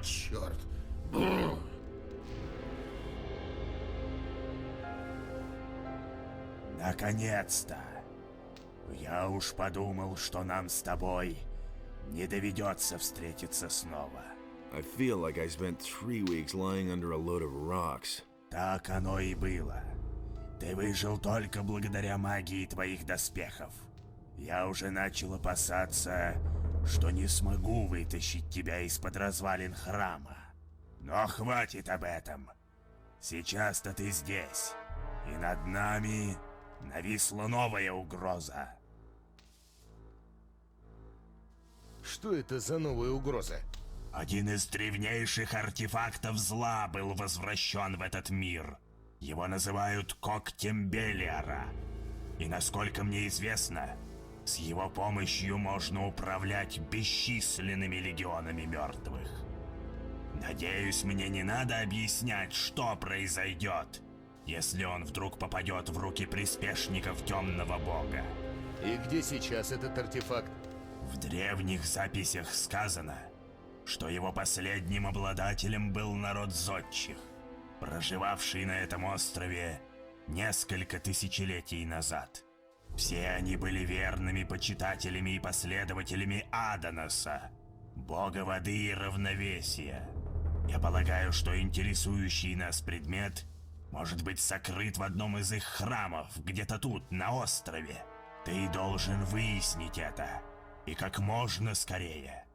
черт! Бррр. Наконец-то! Я уж подумал, что нам с тобой не доведется встретиться снова. I feel like I spent 3 weeks lying under a load of rocks. Так оно и было. Ты выжил только благодаря магии твоих доспехов. Я уже начал опасаться, что не смогу вытащить тебя из-под развалин храма. Но хватит об этом. Сейчас-то ты здесь, и над нами нависла новая угроза. Что это за новая угроза? Один из древнейших артефактов зла был возвращен в этот мир. Его называют Когтем Белиара. И насколько мне известно, с его помощью можно управлять бесчисленными легионами мертвых. Надеюсь, мне не надо объяснять, что произойдет, если он вдруг попадет в руки приспешников Темного Бога. И где сейчас этот артефакт? В древних записях сказано, что его последним обладателем был народ зодчих, проживавший на этом острове несколько тысячелетий назад. Все они были верными почитателями и последователями Адоноса, бога воды и равновесия. Я полагаю, что интересующий нас предмет может быть сокрыт в одном из их храмов, где-то тут, на острове. Ты должен выяснить это, и как можно скорее.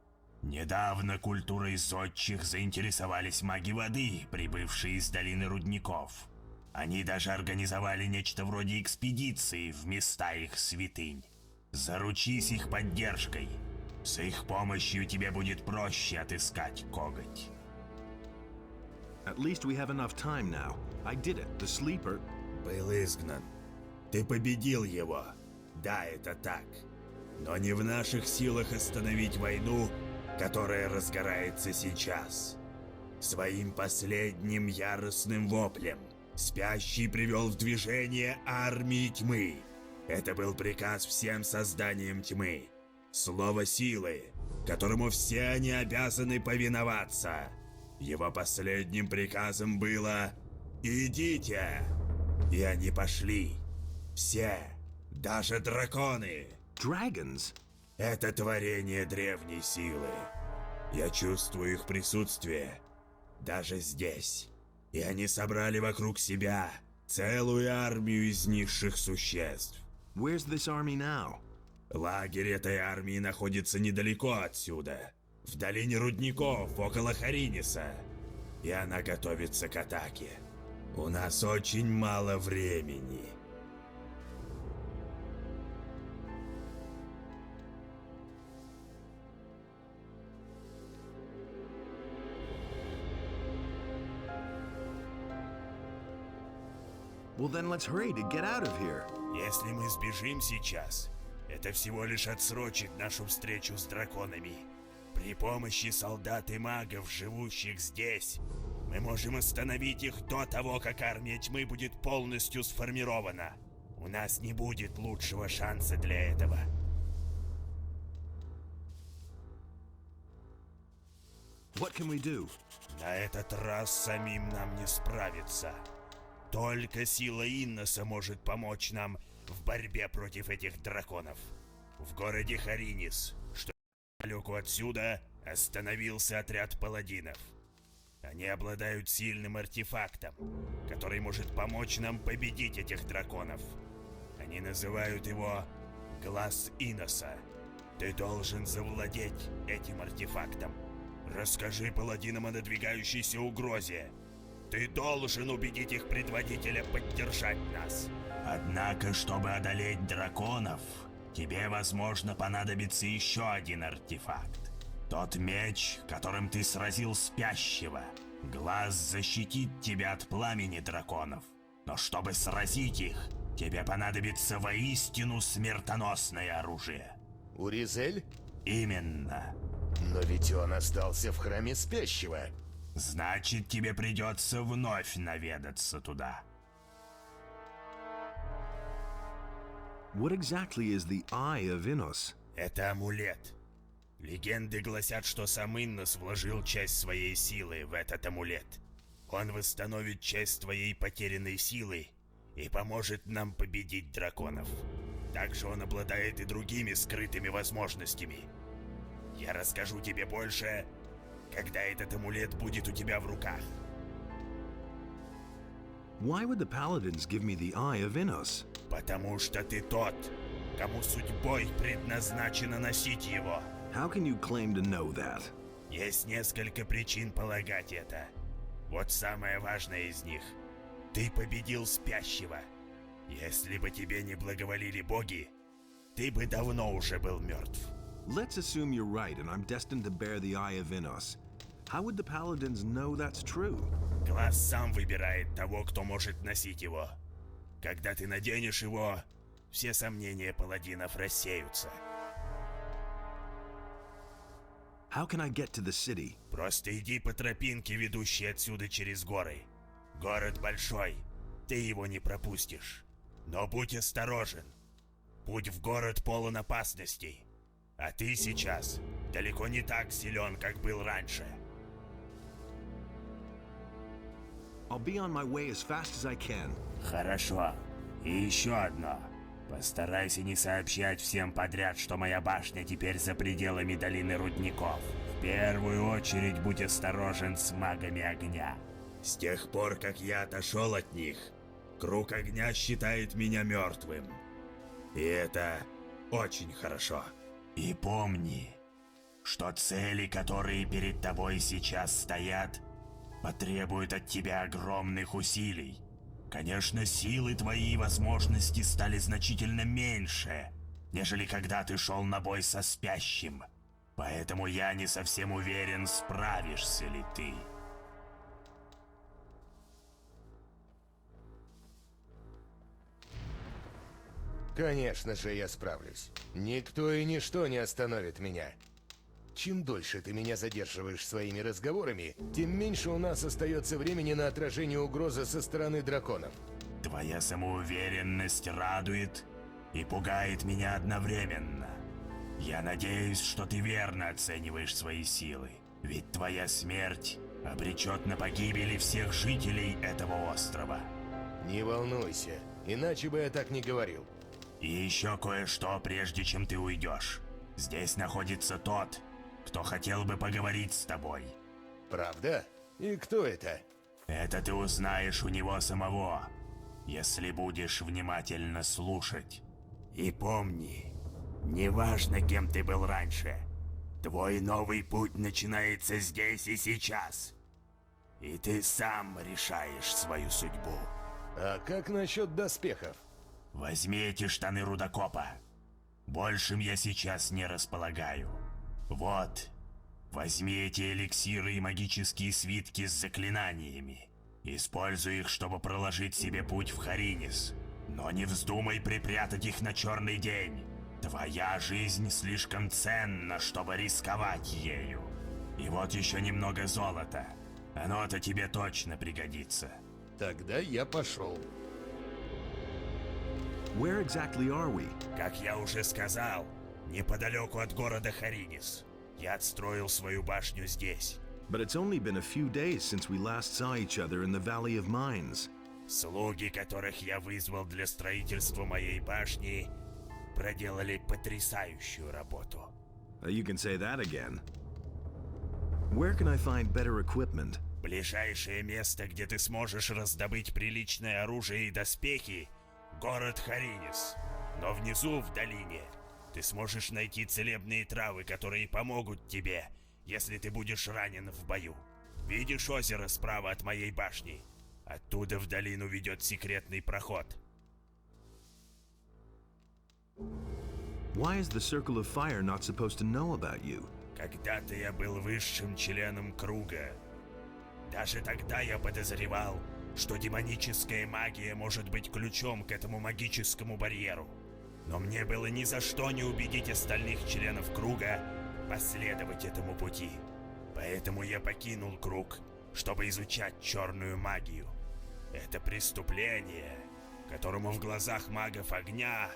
Недавно культурой зодчих заинтересовались маги воды, прибывшие из долины рудников. Они даже организовали нечто вроде экспедиции в места их святынь. Заручись их поддержкой. С их помощью тебе будет проще отыскать коготь. At least we have enough time now. I did it. The sleeper... Был изгнан. Ты победил его. Да, это так. Но не в наших силах остановить войну, которая разгорается сейчас. Своим последним яростным воплем Спящий привел в движение армии тьмы. Это был приказ всем созданиям тьмы. Слово силы, которому все они обязаны повиноваться. Его последним приказом было «Идите!» И они пошли. Все, даже драконы. Dragons? Это творение древней силы. Я чувствую их присутствие даже здесь. И они собрали вокруг себя целую армию из низших существ. Where's this army now? Лагерь этой армии находится недалеко отсюда, в долине рудников, около Хариниса. И она готовится к атаке. У нас очень мало времени. Well then let's hurry to get out of here. Если мы сбежим сейчас, это всего лишь отсрочит нашу встречу с драконами. При помощи солдат и магов, живущих здесь, мы можем остановить их до того, как армия тьмы будет полностью сформирована. У нас не будет лучшего шанса для этого. What can we do? На этот раз самим нам не справиться. Только сила Инноса может помочь нам в борьбе против этих драконов. В городе Харинис, что далеко отсюда, остановился отряд паладинов. Они обладают сильным артефактом, который может помочь нам победить этих драконов. Они называют его Глаз Инноса. Ты должен завладеть этим артефактом. Расскажи паладинам о надвигающейся угрозе. Ты должен убедить их предводителя поддержать нас. Однако, чтобы одолеть драконов, тебе, возможно, понадобится еще один артефакт. Тот меч, которым ты сразил спящего. Глаз защитит тебя от пламени драконов. Но чтобы сразить их, тебе понадобится воистину смертоносное оружие. Уризель? Именно. Но ведь он остался в храме спящего. Значит, тебе придется вновь наведаться туда. What exactly is the Eye of Innos? Это амулет. Легенды гласят, что сам Иннос вложил часть своей силы в этот амулет. Он восстановит часть твоей потерянной силы и поможет нам победить драконов. Также он обладает и другими скрытыми возможностями. Я расскажу тебе больше, когда этот амулет будет у тебя в руках. Why would the paladins give me the Eye of Innos? Потому что ты тот, кому судьбой предназначено носить его. How can you claim to know that? Есть несколько причин полагать это. Вот самое важное из них. Ты победил спящего. Если бы тебе не благоволили боги, ты бы давно уже был мертв. Let's assume you're right and I'm destined to bear the Eye of Innos. How would the paladins know that's true? Класс сам выбирает того, кто может носить его. Когда ты наденешь его, все сомнения паладинов рассеются. How can I get to the city? Просто иди по тропинке, ведущей отсюда через горы. Город большой, ты его не пропустишь. Но будь осторожен. Путь в город полон опасностей. А ты сейчас далеко не так силен, как был раньше. I'll be on my way as fast as I can. Хорошо. И еще одно. Постарайся не сообщать всем подряд, что моя башня теперь за пределами долины рудников. В первую очередь будь осторожен с магами огня. С тех пор, как я отошел от них, круг огня считает меня мертвым. И это очень хорошо. И помни, что цели, которые перед тобой сейчас стоят, потребуют от тебя огромных усилий. Конечно, силы твои и возможности стали значительно меньше, нежели когда ты шел на бой со спящим. Поэтому я не совсем уверен, справишься ли ты. Конечно же, я справлюсь. Никто и ничто не остановит меня. Чем дольше ты меня задерживаешь своими разговорами, тем меньше у нас остается времени на отражение угрозы со стороны драконов. Твоя самоуверенность радует и пугает меня одновременно. Я надеюсь, что ты верно оцениваешь свои силы, ведь твоя смерть обречет на погибель всех жителей этого острова. Не волнуйся, иначе бы я так не говорил. И еще кое-что, прежде чем ты уйдешь. Здесь находится тот, кто хотел бы поговорить с тобой. Правда? И кто это? Это ты узнаешь у него самого, если будешь внимательно слушать. И помни, неважно, кем ты был раньше, твой новый путь начинается здесь и сейчас. И ты сам решаешь свою судьбу. А как насчет доспехов? Возьми эти штаны рудокопа. Большим я сейчас не располагаю. Вот, возьми эти эликсиры и магические свитки с заклинаниями. Используй их, чтобы проложить себе путь в Харинис. Но не вздумай припрятать их на черный день. Твоя жизнь слишком ценна, чтобы рисковать ею. И вот еще немного золота. Оно-то тебе точно пригодится. Тогда я пошел. Where exactly are we? Как я уже сказал, неподалеку от города Харинис. Я отстроил свою башню здесь. But it's only been a few days since we last saw each other in the Valley of Mines. Слуги, которых я вызвал для строительства моей башни, проделали потрясающую работу. You can say that again. Where can I find better equipment? Ближайшее место, где ты сможешь раздобыть приличное оружие и доспехи — город Харинис. Но внизу, в долине, ты сможешь найти целебные травы, которые помогут тебе, если ты будешь ранен в бою. Видишь озеро справа от моей башни? Оттуда в долину ведет секретный проход. Why is the Circle of Fire not supposed to know about you? Когда-то я был высшим членом круга. Даже тогда я подозревал, что демоническая магия может быть ключом к этому магическому барьеру. Но мне было ни за что не убедить остальных членов круга последовать этому пути. Поэтому я покинул круг, чтобы изучать черную магию. Это преступление, которому в глазах магов огня,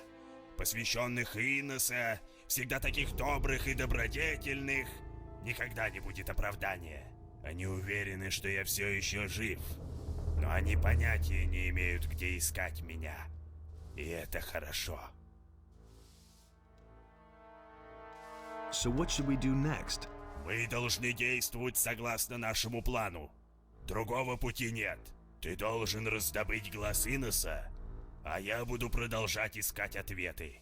посвященных Инноса, всегда таких добрых и добродетельных, никогда не будет оправдания. Они уверены, что я все еще жив, но они понятия не имеют, где искать меня. И это хорошо. So what should we do next? Мы должны действовать согласно нашему плану. Другого пути нет. Ты должен раздобыть глаз Иноса, а я буду продолжать искать ответы.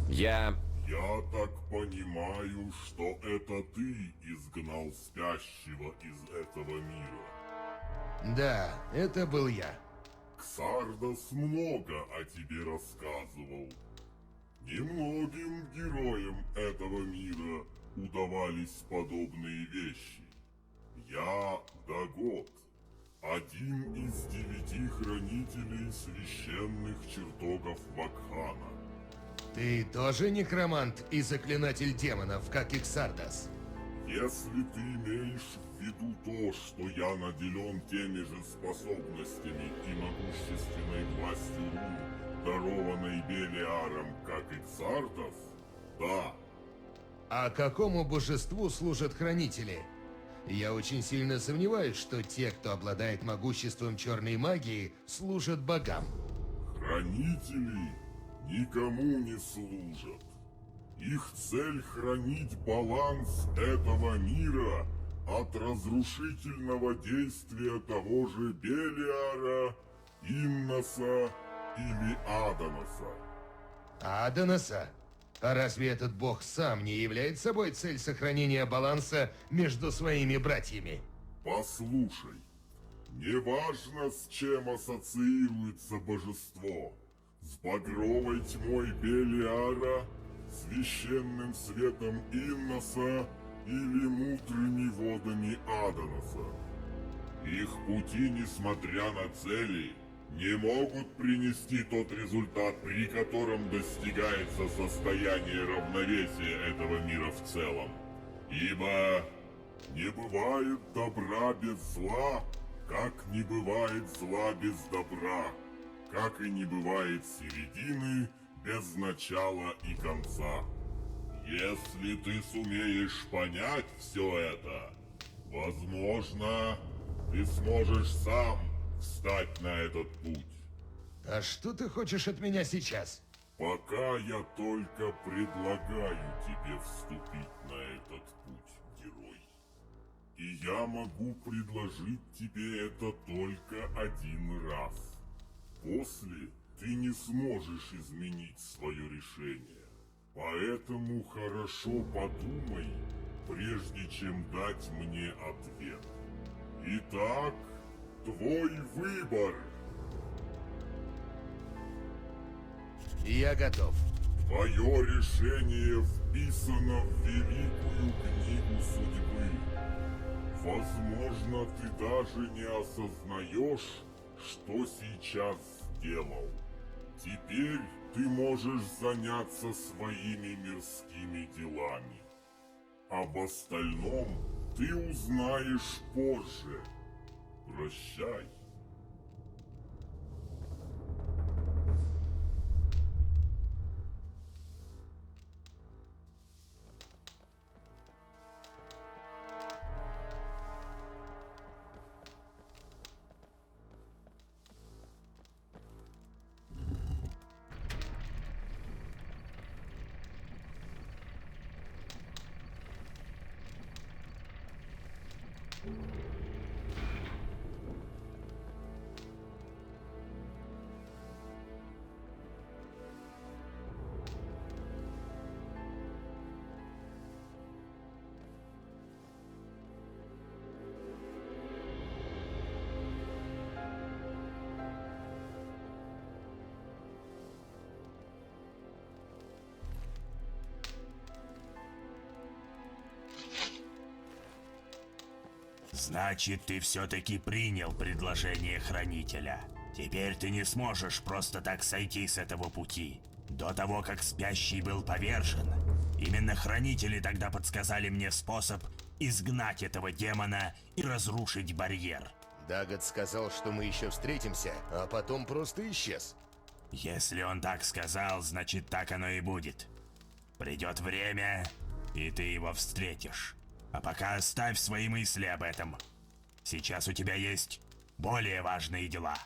Я так понимаю, что это ты изгнал спящего из этого мира. Да, это был я. Ксардос много о тебе рассказывал. Немногим героям этого мира удавались подобные вещи. Я Дагот, один из 9 хранителей священных чертогов Вакхана. Ты тоже некромант и заклинатель демонов, как и Ксардос? Если ты имеешь в виду то, что я наделен теми же способностями и могущественной властью рун, дарованной Белиаром, как и Ксардос, да. А какому божеству служат хранители? Я очень сильно сомневаюсь, что те, кто обладает могуществом черной магии, служат богам. Хранители никому не служат. Их цель — хранить баланс этого мира от разрушительного действия того же Белиара, Инноса или Адоноса. Адоноса? А разве этот бог сам не является собой цель сохранения баланса между своими братьями? Послушай, неважно, с чем ассоциируется божество. С багровой тьмой Белиара, священным светом Инноса или мудрыми водами Адоноса. Их пути, несмотря на цели, не могут принести тот результат, при котором достигается состояние равновесия этого мира в целом. Ибо не бывает добра без зла, как не бывает зла без добра. Как и не бывает середины без начала и конца. Если ты сумеешь понять все это, возможно, ты сможешь сам встать на этот путь. А что ты хочешь от меня сейчас? Пока я только предлагаю тебе вступить на этот путь, герой. И я могу предложить тебе это только один раз. После ты не сможешь изменить свое решение. Поэтому хорошо подумай, прежде чем дать мне ответ. Итак, твой выбор. Я готов. Твое решение вписано в великую книгу судьбы. Возможно, ты даже не осознаешь, что сейчас сделал. Теперь ты можешь заняться своими мирскими делами. Об остальном ты узнаешь позже. Прощай. Значит, ты все-таки принял предложение Хранителя. Теперь ты не сможешь просто так сойти с этого пути. До того, как Спящий был повержен, именно Хранители тогда подсказали мне способ изгнать этого демона и разрушить барьер. Дагот сказал, что мы еще встретимся, а потом просто исчез. Если он так сказал, значит так оно и будет. Придет время, и ты его встретишь. А пока оставь свои мысли об этом. Сейчас у тебя есть более важные дела.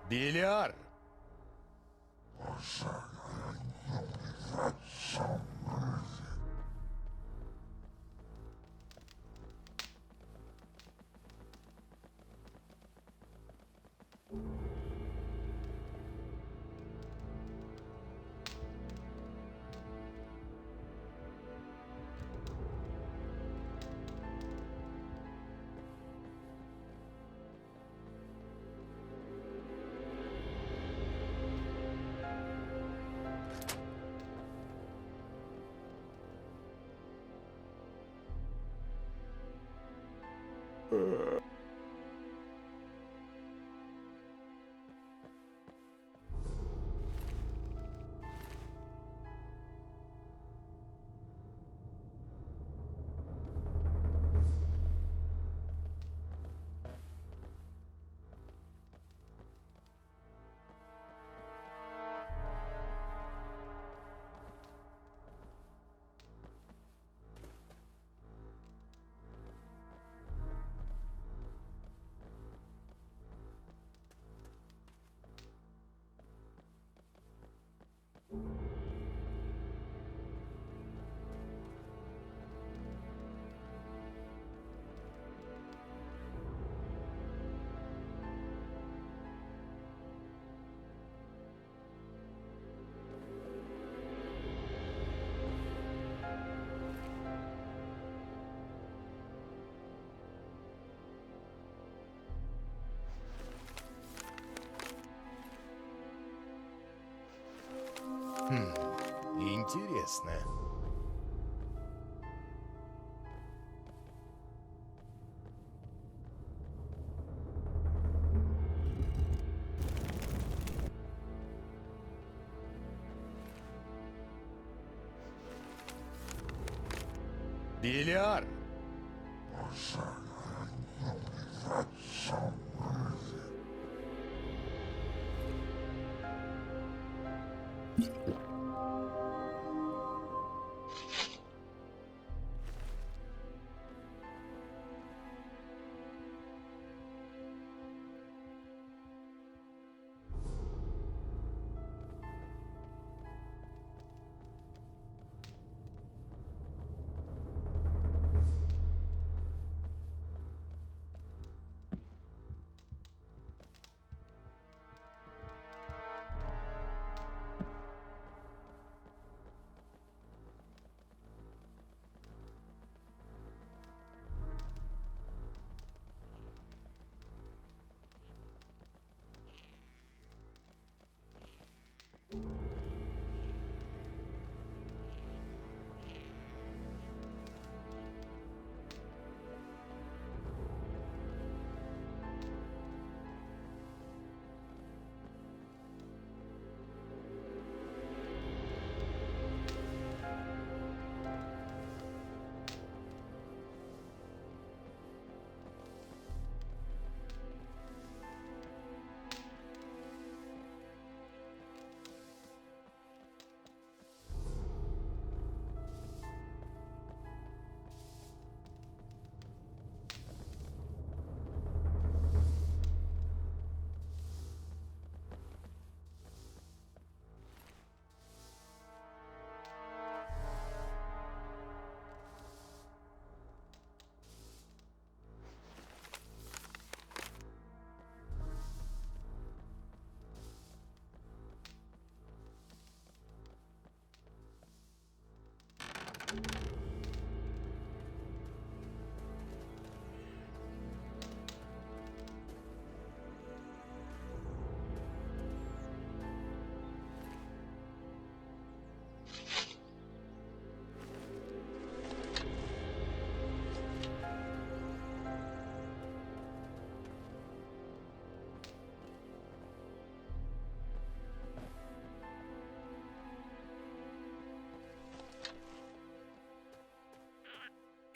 Белиар! Интересно. Белиар!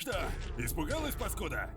Что, испугалась, паскуда?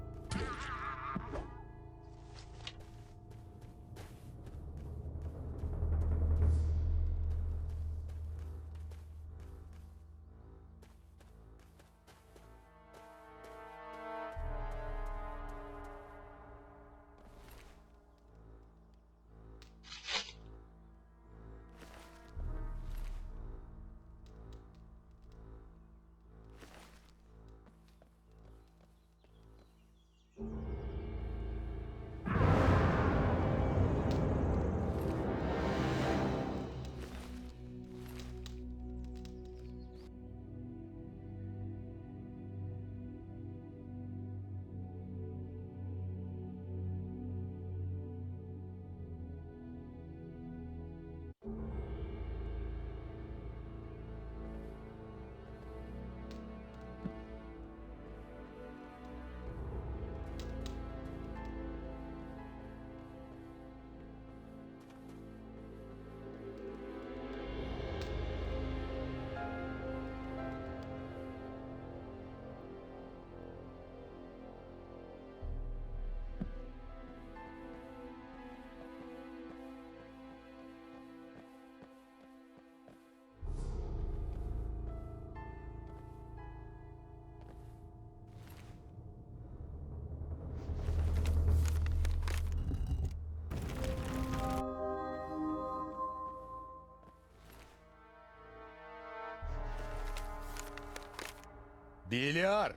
Белиар!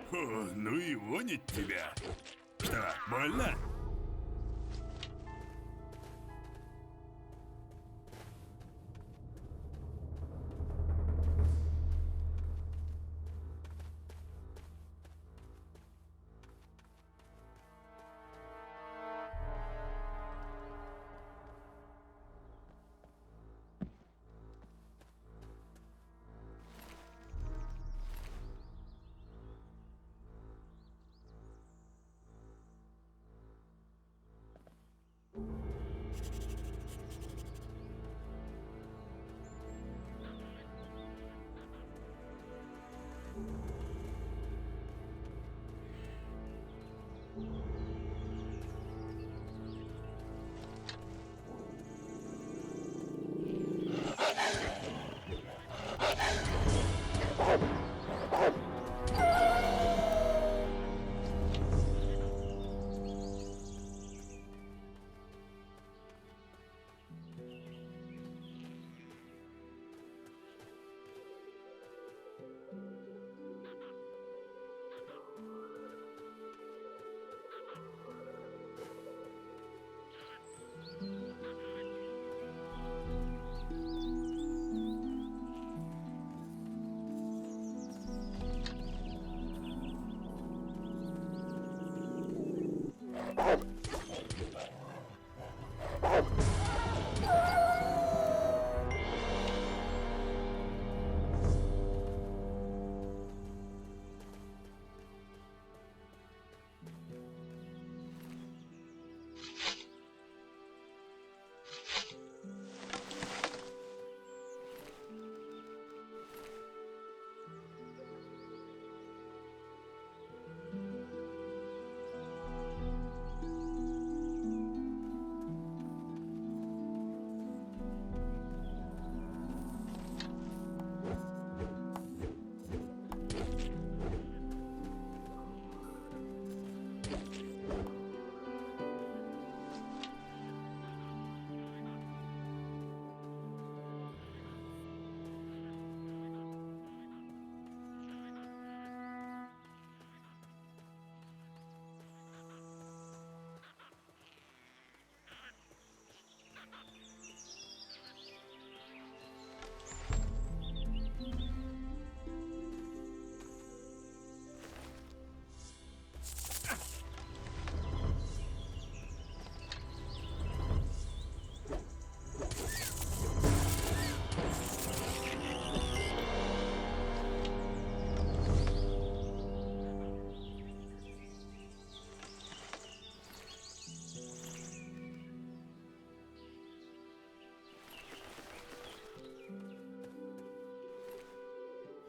Фу, ну и вонит тебя. Что, больно?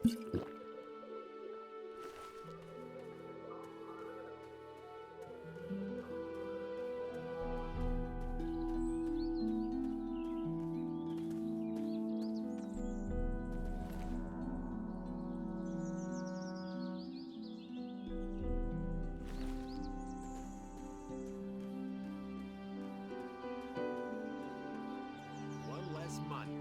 One less money.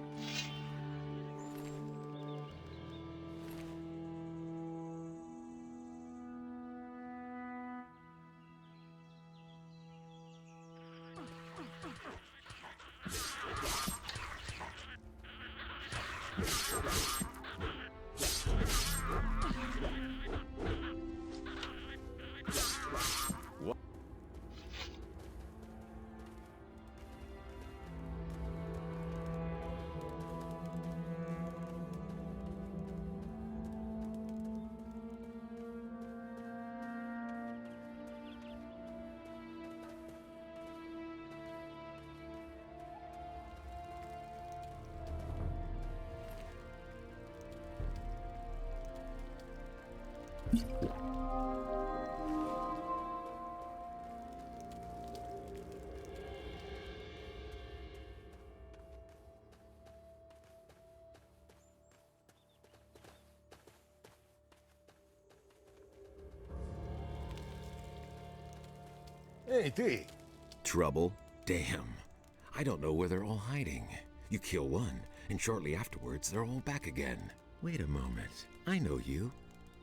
Эй, ты! Trouble? Damn. I don't know where they're all hiding. You kill one, and shortly afterwards they're all back again. Wait a moment. I know you.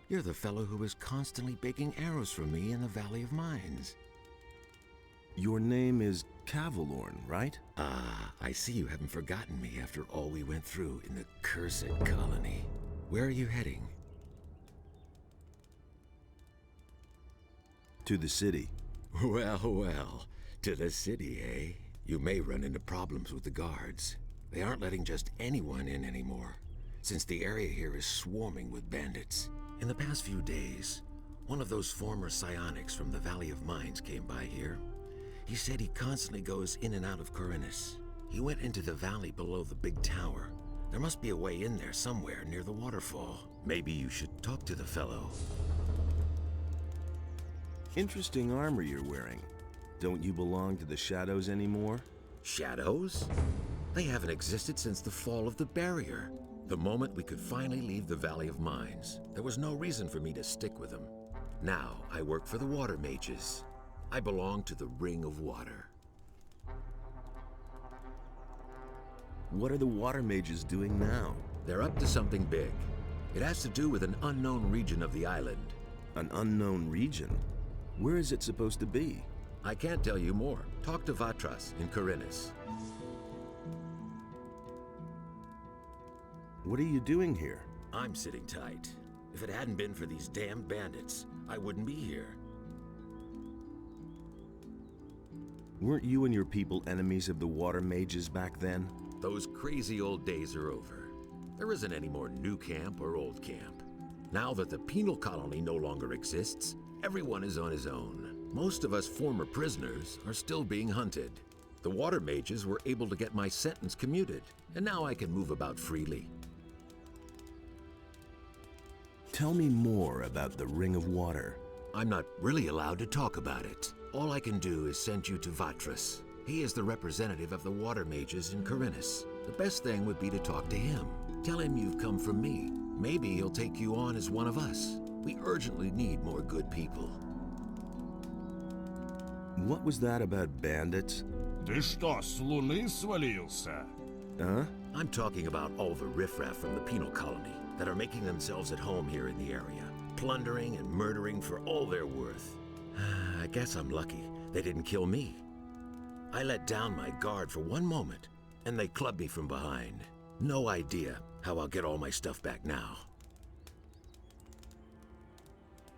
You're the fellow who was constantly baking arrows for me in the Valley of Mines. Your name is Cavalorn, right? Ah, I see you haven't forgotten me after all we went through in the cursed colony. Where are you heading? To the city. Well, well. To the city, eh? You may run into problems with the guards. They aren't letting just anyone in anymore, since the area here is swarming with bandits. In the past few days, one of those former psionics from the Valley of Mines came by here. He said he constantly goes in and out of Corinus. He went into the valley below the big tower. There must be a way in there somewhere near the waterfall. Maybe you should talk to the fellow. Interesting armor you're wearing. Don't you belong to the Shadows anymore? Shadows? They haven't existed since the fall of the barrier. The moment we could finally leave the Valley of Mines, there was no reason for me to stick with them. Now I work for the Water Mages. I belong to the Ring of Water. What are the Water Mages doing now? They're up to something big. It has to do with an unknown region of the island. An unknown region? Where is it supposed to be? I can't tell you more. Talk to Vatras in Corinus. What are you doing here? I'm sitting tight. If it hadn't been for these damned bandits, I wouldn't be here. Weren't you and your people enemies of the Water Mages back then? Those crazy old days are over. There isn't any more new camp or old camp. Now that the penal colony no longer exists, everyone is on his own. Most of us former prisoners are still being hunted. The Water Mages were able to get my sentence commuted, and now I can move about freely. Tell me more about the Ring of Water. I'm not really allowed to talk about it. All I can do is send you to Vatras. He is the representative of the Water Mages in Corinus. The best thing would be to talk to him. Tell him you've come from me. Maybe he'll take you on as one of us. We urgently need more good people. What was that about bandits? Ты что, с Луны свалился? Huh? I'm talking about all the riffraff from the penal colony that are making themselves at home here in the area, plundering and murdering for all they're worth. I guess I'm lucky they didn't kill me. I let down my guard for one moment, and they clubbed me from behind. No idea how I'll get all my stuff back now.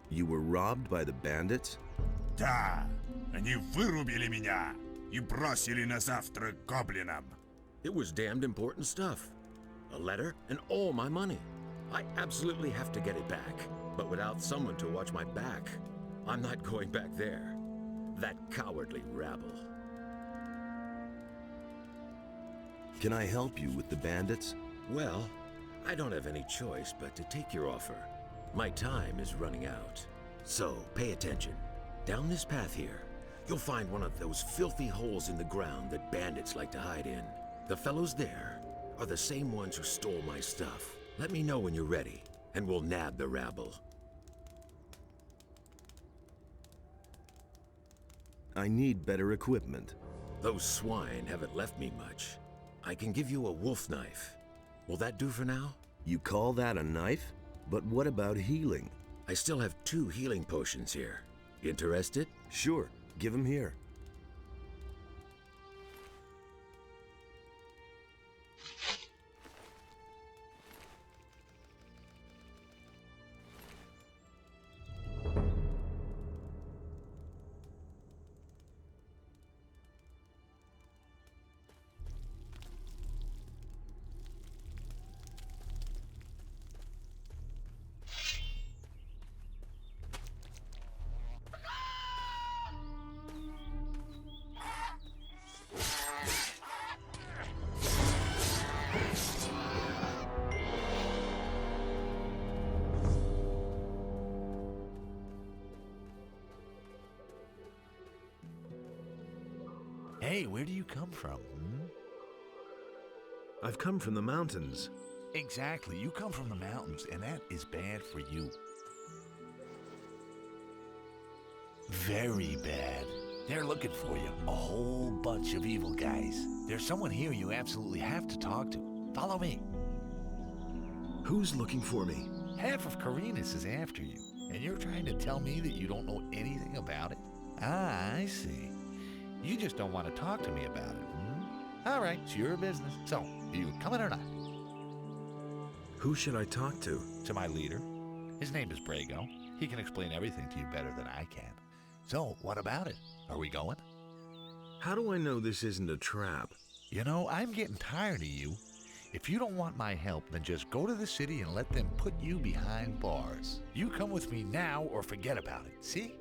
You were robbed by the bandits? Да, они вырубили меня и бросили на завтрак гоблинам. It was damned important stuff. A letter and all my money. I absolutely have to get it back. But without someone to watch my back, I'm not going back there. That cowardly rabble. Can I help you with the bandits? Well, I don't have any choice but to take your offer. My time is running out. So, pay attention. Down this path here, you'll find one of those filthy holes in the ground that bandits like to hide in. The fellows there are the same ones who stole my stuff. Let me know when you're ready, and we'll nab the rabble. I need better equipment. Those swine haven't left me much. I can give you a wolf knife. Will that do for now? You call that a knife? But what about healing? I still have 2 healing potions here. Interested? Sure, give them here. Hey, where do you come from? I've come from the mountains. Exactly, you come from the mountains, and that is bad for you. Very bad. They're looking for you, a whole bunch of evil guys. There's someone here you absolutely have to talk to. Follow me. Who's looking for me? Half of Carinus is after you, and you're trying to tell me that you don't know anything about it? Ah, I see. You just don't want to talk to me about it, All right, it's your business. So, are you coming or not? Who should I talk to? To my leader. His name is Brago. He can explain everything to you better than I can. So, what about it? Are we going? How do I know this isn't a trap? You know, I'm getting tired of you. If you don't want my help, then just go to the city and let them put you behind bars. You come with me now or forget about it, see?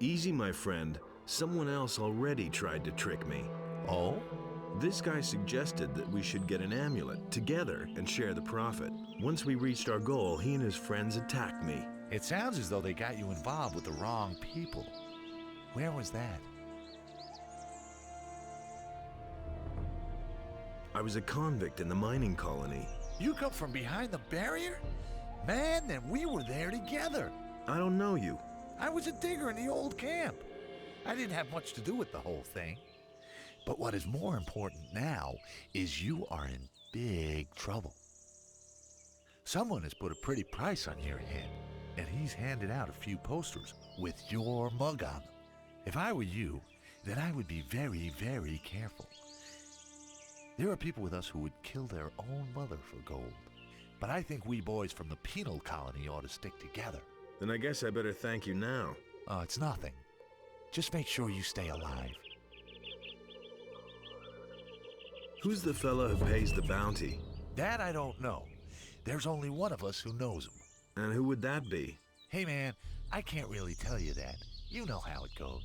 Easy, my friend. Someone else already tried to trick me. Oh? This guy suggested that we should get an amulet together and share the profit. Once we reached our goal, he and his friends attacked me. It sounds as though they got you involved with the wrong people. Where was that? I was a convict in the mining colony. You come from behind the barrier? Man, then we were there together. I don't know you. I was a digger in the old camp. I didn't have much to do with the whole thing. But what is more important now is you are in big trouble. Someone has put a pretty price on your head, and he's handed out a few posters with your mug on them. If I were you, then I would be very, very careful. There are people with us who would kill their own mother for gold. But I think we boys from the penal colony ought to stick together. Then I guess I better thank you now. Oh, it's nothing. Just make sure you stay alive. Who's the fella who pays the bounty? That I don't know. There's only one of us who knows him. And who would that be? Hey man, I can't really tell you that. You know how it goes.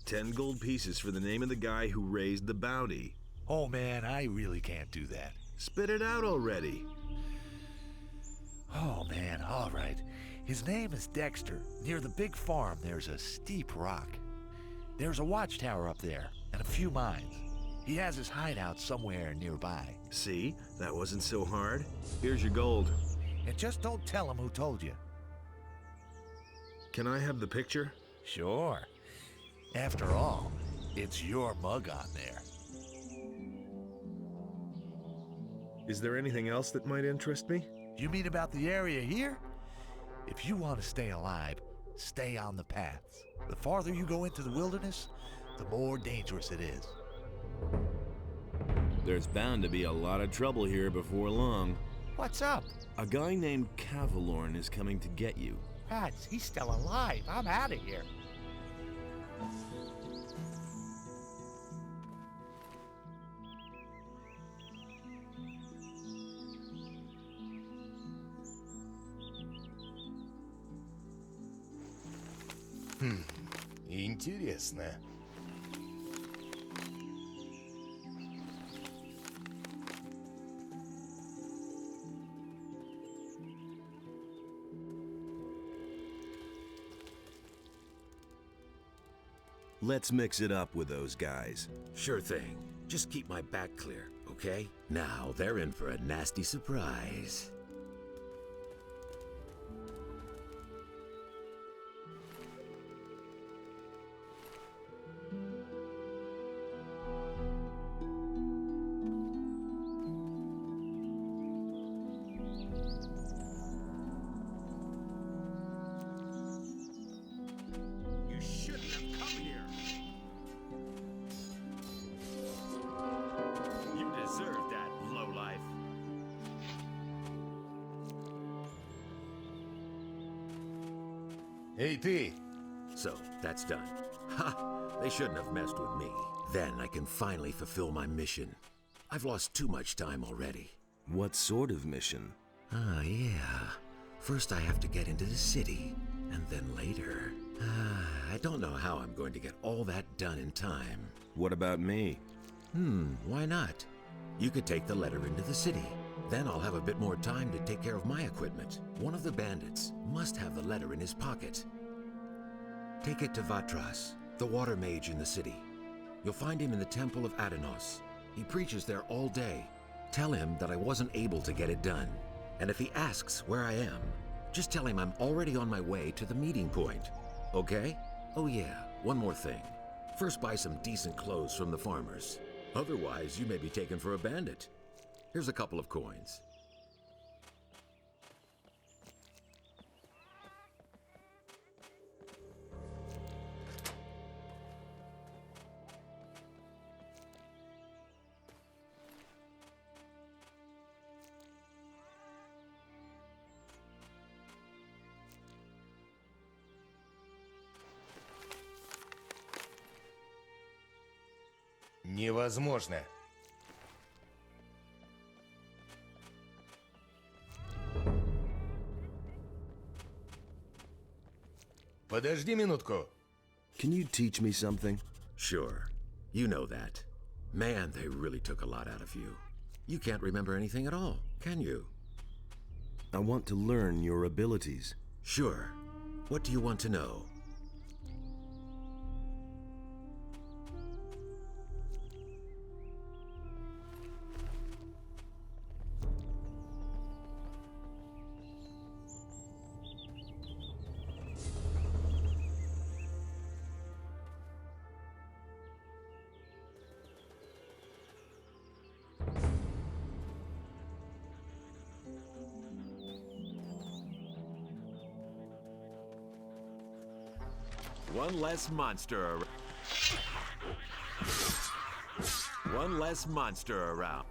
10 gold pieces for the name of the guy who raised the bounty. Oh man, I really can't do that. Spit it out already. Oh man, all right. His name is Dexter. Near the big farm, there's a steep rock. There's a watchtower up there, and a few mines. He has his hideout somewhere nearby. See? That wasn't so hard. Here's your gold. And just don't tell him who told you. Can I have the picture? Sure. After all, it's your mug on there. Is there anything else that might interest me? You mean about the area here? If you want to stay alive, stay on the paths. The farther you go into the wilderness, the more dangerous it is. There's bound to be a lot of trouble here before long. What's up? A guy named Cavalorn is coming to get you. Rats, he's still alive. I'm out of here. Интересно. Let's mix it up with those guys. Sure thing. Just keep my back clear, okay? Now they're in for a nasty surprise. You shouldn't have come here. You deserve that, lowlife. Эй, ты! So, that's done. Ha! They shouldn't have messed with me. Then I can finally fulfill my mission. I've lost too much time already. What sort of mission? Ah, yeah. First I have to get into the city, and then later... I don't know how I'm going to get all that done in time. What about me? Why not? You could take the letter into the city. Then I'll have a bit more time to take care of my equipment. One of the bandits must have the letter in his pocket. Take it to Vatras, the water mage in the city. You'll find him in the Temple of Adanos. He preaches there all day. Tell him that I wasn't able to get it done. And if he asks where I am, just tell him I'm already on my way to the meeting point. Okay? Oh yeah, one more thing. First buy some decent clothes from the farmers. Otherwise, you may be taken for a bandit. Here's a couple of coins. Невозможно. Подожди минутку. Can you teach me something? Sure. You know that. Man, they really took a lot out of you. You can't remember anything at all, can you? I want to learn your abilities. Sure. What do you want to know? One less monster around. One less monster around.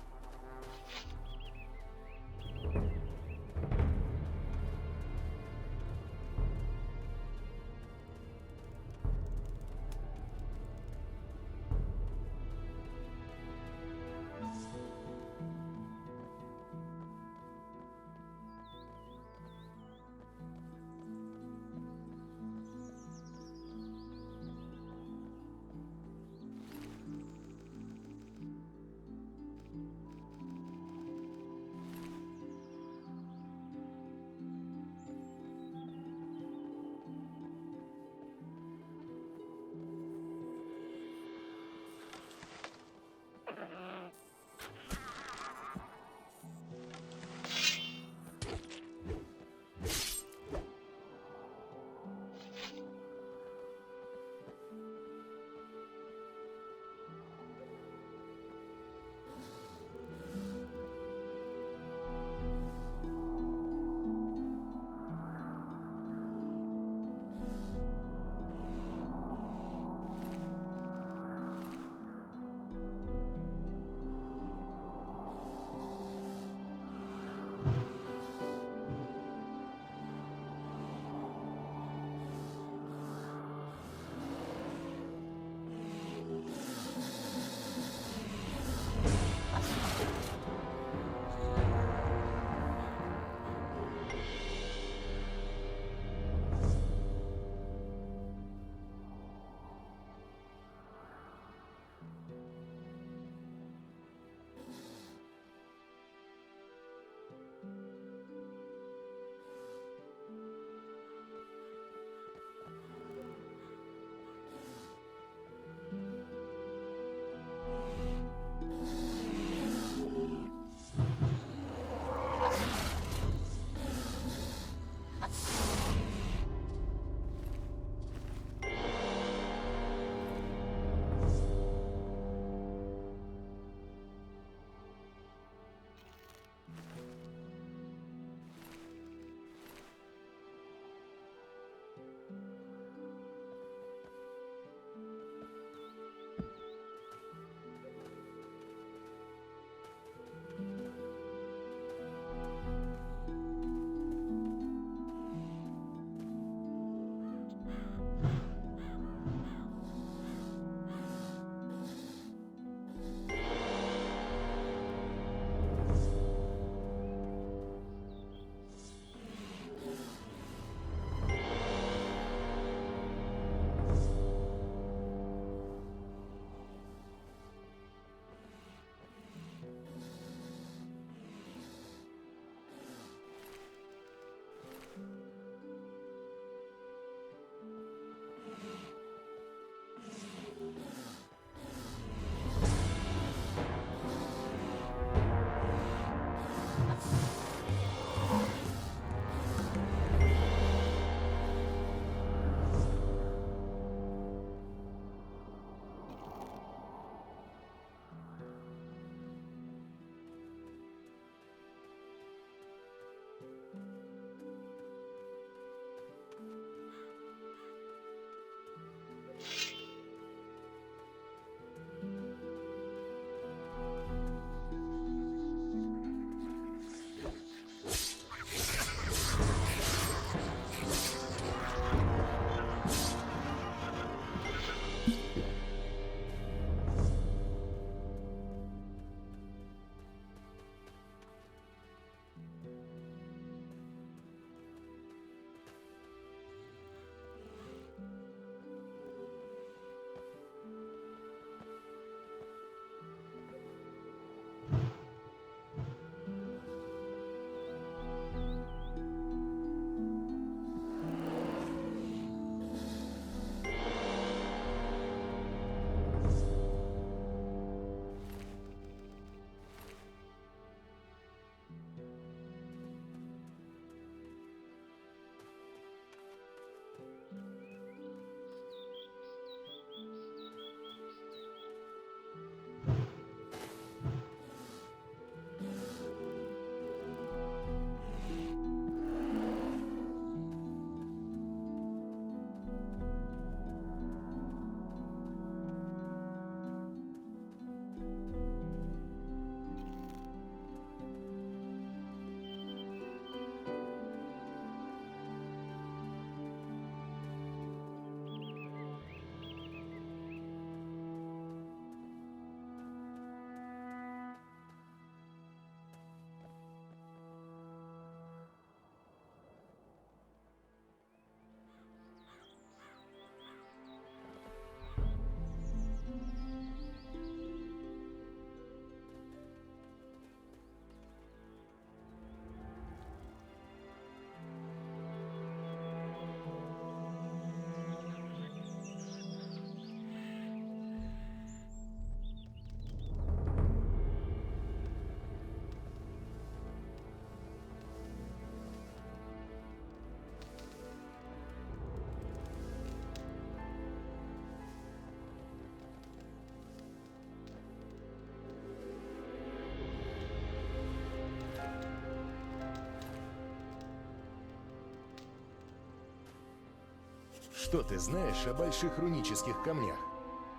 Что ты знаешь о больших рунических камнях?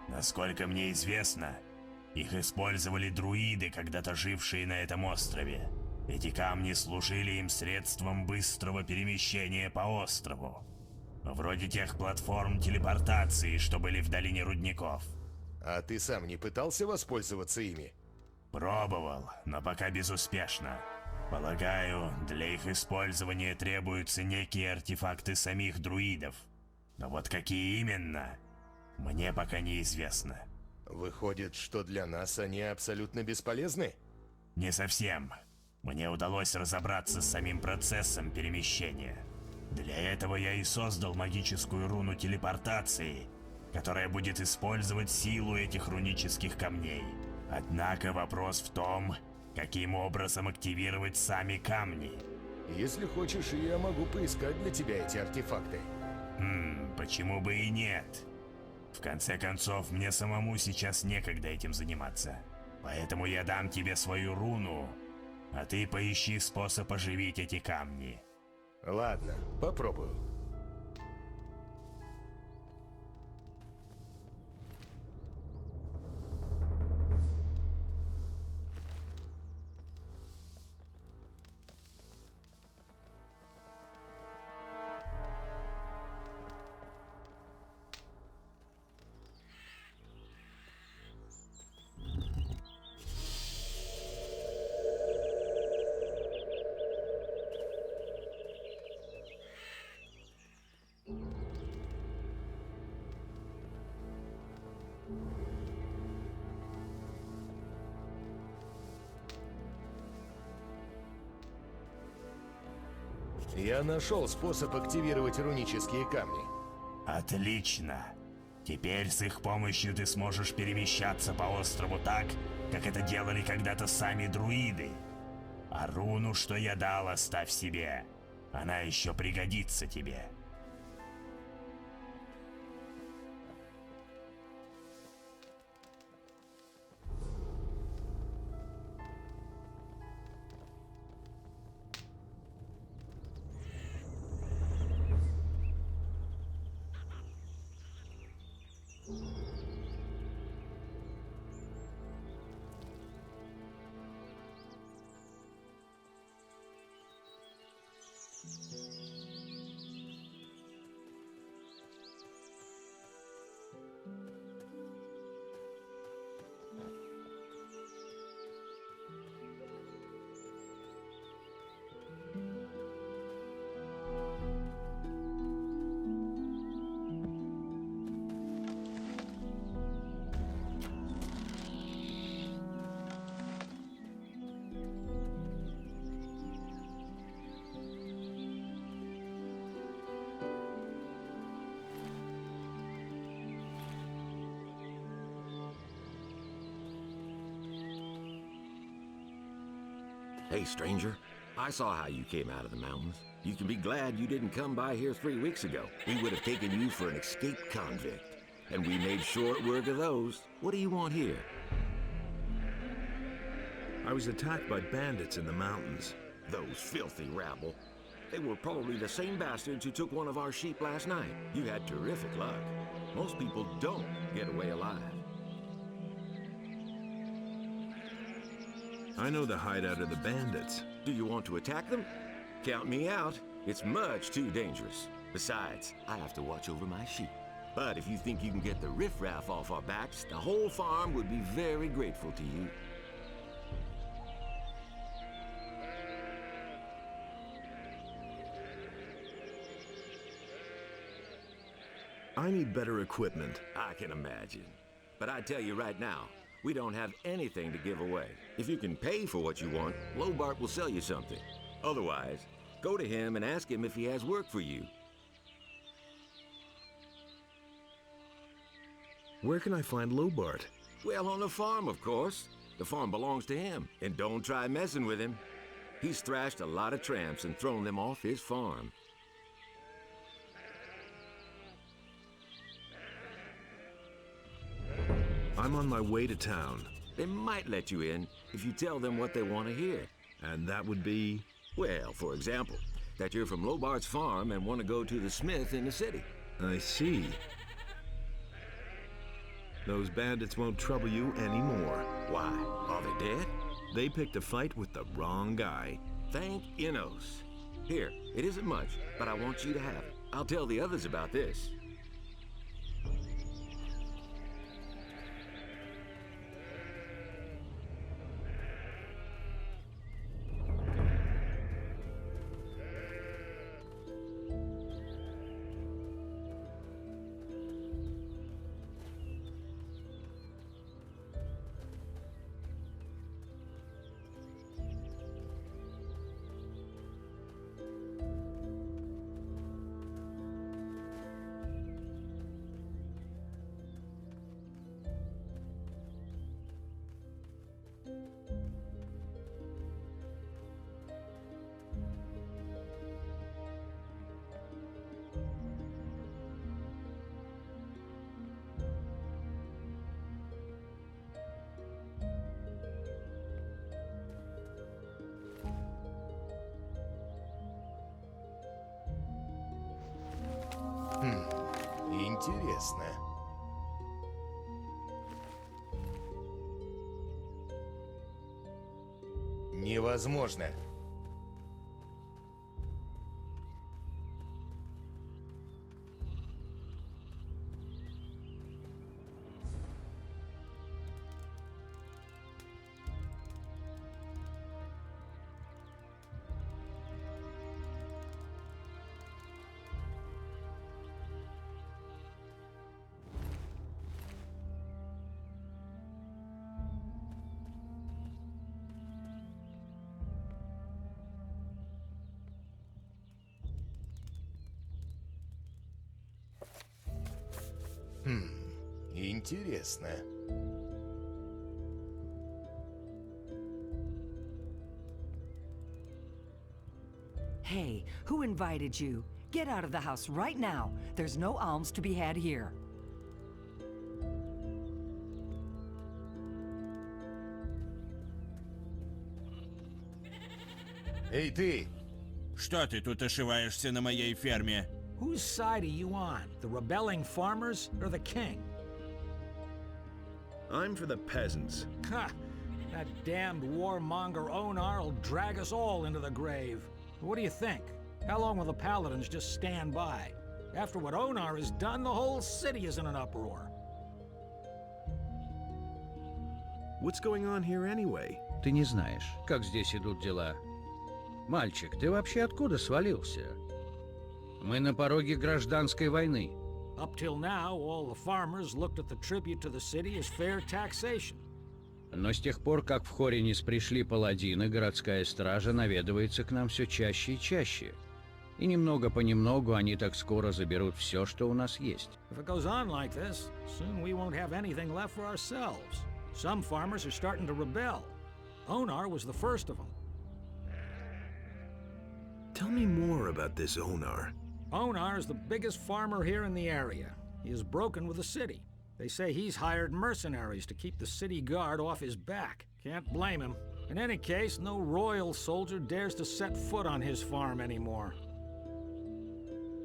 Насколько мне известно, их использовали друиды, когда-то жившие на этом острове. Эти камни служили им средством быстрого перемещения по острову. Вроде тех платформ телепортации, что были в долине рудников. А ты сам не пытался воспользоваться ими? Пробовал, но пока безуспешно. Полагаю, для их использования требуются некие артефакты самих друидов. Но вот какие именно, мне пока неизвестно. Выходит, что для нас они абсолютно бесполезны? Не совсем. Мне удалось разобраться с самим процессом перемещения. Для этого я и создал магическую руну телепортации, которая будет использовать силу этих рунических камней. Однако вопрос в том, каким образом активировать сами камни. Если хочешь, я могу поискать для тебя эти артефакты. Почему бы и нет? В конце концов, мне самому сейчас некогда этим заниматься. Поэтому я дам тебе свою руну, а ты поищи способ оживить эти камни. Ладно, попробую. Я нашел способ активировать рунические камни. Отлично. Теперь с их помощью ты сможешь перемещаться по острову так, как это делали когда-то сами друиды. А руну, что я дал, оставь себе. Она еще пригодится тебе. Hey, stranger. I saw how you came out of the mountains. You can be glad you didn't come by here 3 weeks ago. We would have taken you for an escaped convict. And we made short work of those. What do you want here? I was attacked by bandits in the mountains. Those filthy rabble. They were probably the same bastards who took one of our sheep last night. You had terrific luck. Most people don't get away alive. I know the hideout of the bandits. Do you want to attack them? Count me out. It's much too dangerous. Besides, I have to watch over my sheep. But if you think you can get the riffraff off our backs, the whole farm would be very grateful to you. I need better equipment. I can imagine. But I tell you right now, we don't have anything to give away. If you can pay for what you want, Lobart will sell you something. Otherwise, go to him and ask him if he has work for you. Where can I find Lobart? Well, on the farm, of course. The farm belongs to him. And don't try messing with him. He's thrashed a lot of tramps and thrown them off his farm. I'm on my way to town. They might let you in if you tell them what they want to hear. And that would be? Well, for example, that you're from Lobart's farm and want to go to the smith in the city. I see. Those bandits won't trouble you anymore. Why? Are they dead? They picked a fight with the wrong guy. Thank Innos. Here, it isn't much, but I want you to have it. I'll tell the others about this. Интересно. Невозможно. Интересно. Hey, who invited you? Get out of the house right now. There's no alms to be had here. Эй, ты! Что ты тут ошиваешься на моей ферме? Whose side are you on? The rebelling farmers or the king? I'm for the peasants. Ha! That damned warmonger Onar will drag us all into the grave. What do you think? How long will the paladins just stand by? After what Onar has done, the whole city is in an uproar. What's going on here anyway? Ты не знаешь, как здесь идут дела. Мальчик, ты вообще откуда свалился? Мы на пороге гражданской войны. Up till now, all the farmers looked at the tribute to the city as fair taxation. Но с тех пор, как в Хоринис пришли паладины, городская стража наведывается к нам все чаще и чаще. И немного понемногу они так скоро заберут все, что у нас есть. If it goes on like this, soon we won't have anything left for ourselves. Some farmers are starting to rebel. Onar was the first of them. Tell me more about this Onar. Onar is the biggest farmer here in the area. He is broken with the city. They say he's hired mercenaries to keep the city guard off his back. Can't blame him. In any case, no royal soldier dares to set foot on his farm anymore.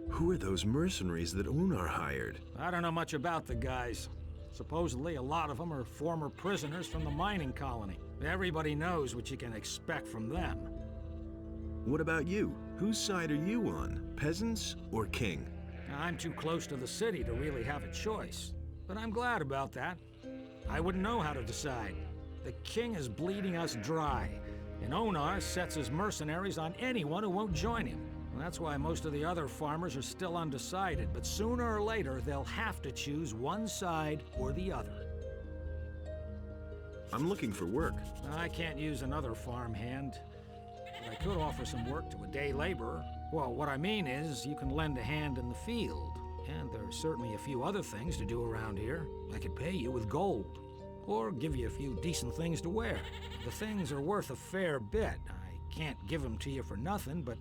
Who are those mercenaries that Onar hired? I don't know much about the guys. Supposedly, a lot of them are former prisoners from the mining colony. Everybody knows what you can expect from them. What about you? Whose side are you on? Peasants or king? I'm too close to the city to really have a choice. But I'm glad about that. I wouldn't know how to decide. The king is bleeding us dry, and Onar sets his mercenaries on anyone who won't join him. And that's why most of the other farmers are still undecided, but sooner or later they'll have to choose one side or the other. I'm looking for work. I can't use another farmhand. I could offer some work to a day laborer. Well, what I mean is, you can lend a hand in the field. And there are certainly a few other things to do around here. I could pay you with gold. Or give you a few decent things to wear. The things are worth a fair bit. I can't give them to you for nothing, but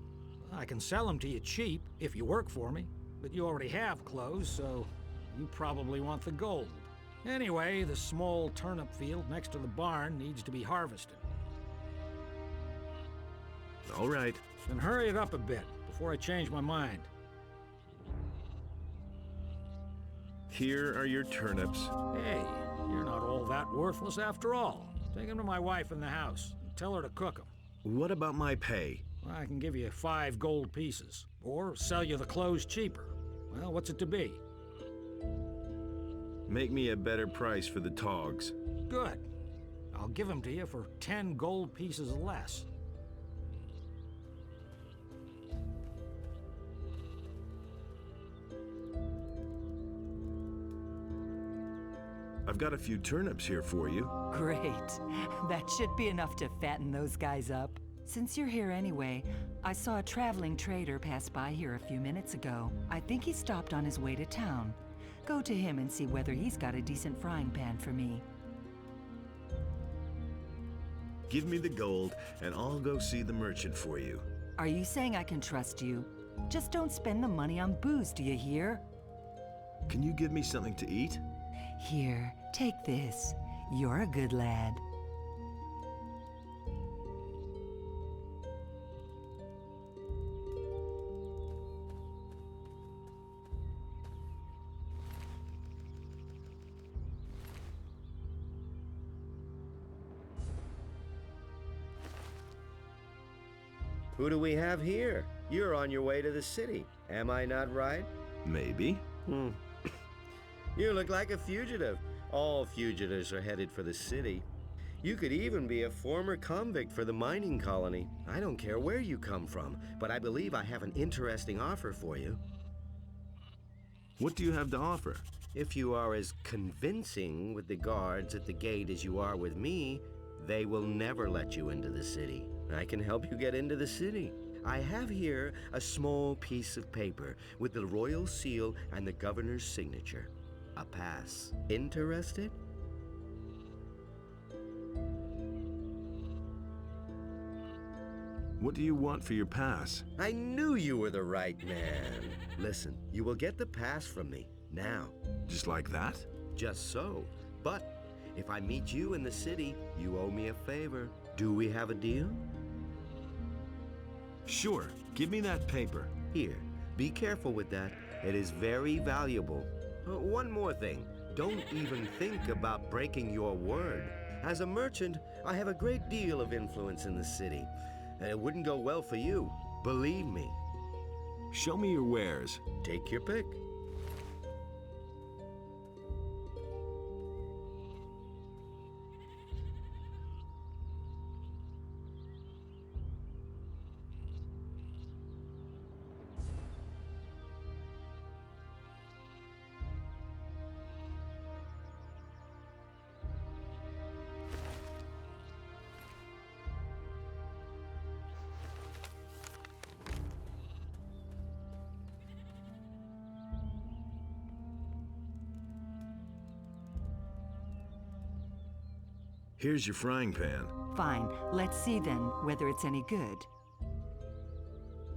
I can sell them to you cheap if you work for me. But you already have clothes, so you probably want the gold. Anyway, the small turnip field next to the barn needs to be harvested. All right. Then hurry it up a bit before I change my mind. Here are your turnips. Hey, you're not all that worthless after all. Take them to my wife in the house and tell her to cook them. What about my pay? I can give you 5 gold pieces, or sell you the clothes cheaper. Well, what's it to be? Make me a better price for the togs. Good. I'll give them to you for 10 gold pieces less. I've got a few turnips here for you. Great. That should be enough to fatten those guys up. Since you're here anyway, I saw a traveling trader pass by here a few minutes ago. I think he stopped on his way to town. Go to him and see whether he's got a decent frying pan for me. Give me the gold, and I'll go see the merchant for you. Are you saying I can trust you? Just don't spend the money on booze, do you hear? Can you give me something to eat? Here, take this. You're a good lad. Who do we have here? You're on your way to the city. Am I not right? Maybe. You look like a fugitive. All fugitives are headed for the city. You could even be a former convict for the mining colony. I don't care where you come from, but I believe I have an interesting offer for you. What do you have to offer? If you are as convincing with the guards at the gate as you are with me, they will never let you into the city. I can help you get into the city. I have here a small piece of paper with the royal seal and the governor's signature. A pass. Interested? What do you want for your pass? I knew you were the right man. Listen, you will get the pass from me, now. Just like that? Just so. But if I meet you in the city, you owe me a favor. Do we have a deal? Sure. Give me that paper. Here, be careful with that. It is very valuable. One more thing. Don't even think about breaking your word. As a merchant, I have a great deal of influence in the city. And it wouldn't go well for you. Believe me. Show me your wares. Take your pick. Here's your frying pan. Fine. Let's see then whether it's any good.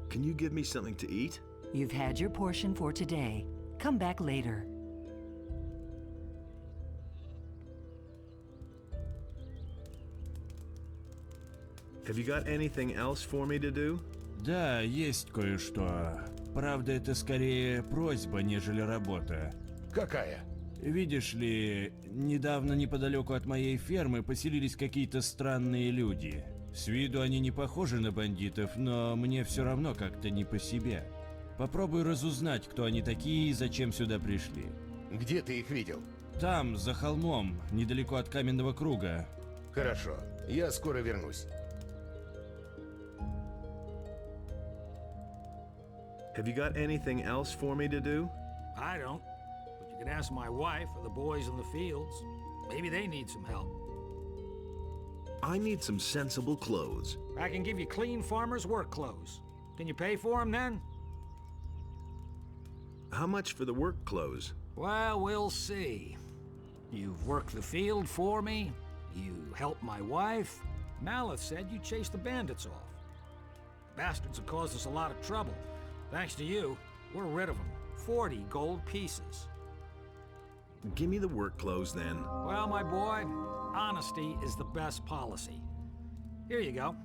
Can you give me something to eat? You've had your portion for today. Come back later. Have you got anything else for me to do? Да, есть кое-что. Правда, это скорее просьба, нежели работа. Какая? Видишь ли, недавно неподалеку от моей фермы поселились какие-то странные люди. С виду они не похожи на бандитов, но мне все равно как-то не по себе. Попробуй разузнать, кто они такие и зачем сюда пришли. Где ты их видел? Там, за холмом, недалеко от каменного круга. Хорошо, я скоро вернусь. Have you got anything else for me to do? I don't. But you can ask my wife or the boys in the fields. Maybe they need some help. I need some sensible clothes. I can give you clean farmer's work clothes. Can you pay for them then? How much for the work clothes? Well, we'll see. You've worked the field for me. You helped my wife. Malith said you chased the bandits off. The bastards have caused us a lot of trouble. Thanks to you, we're rid of them. 40 gold pieces. Give me the work clothes then. Well, my boy, honesty is the best policy. Here you go.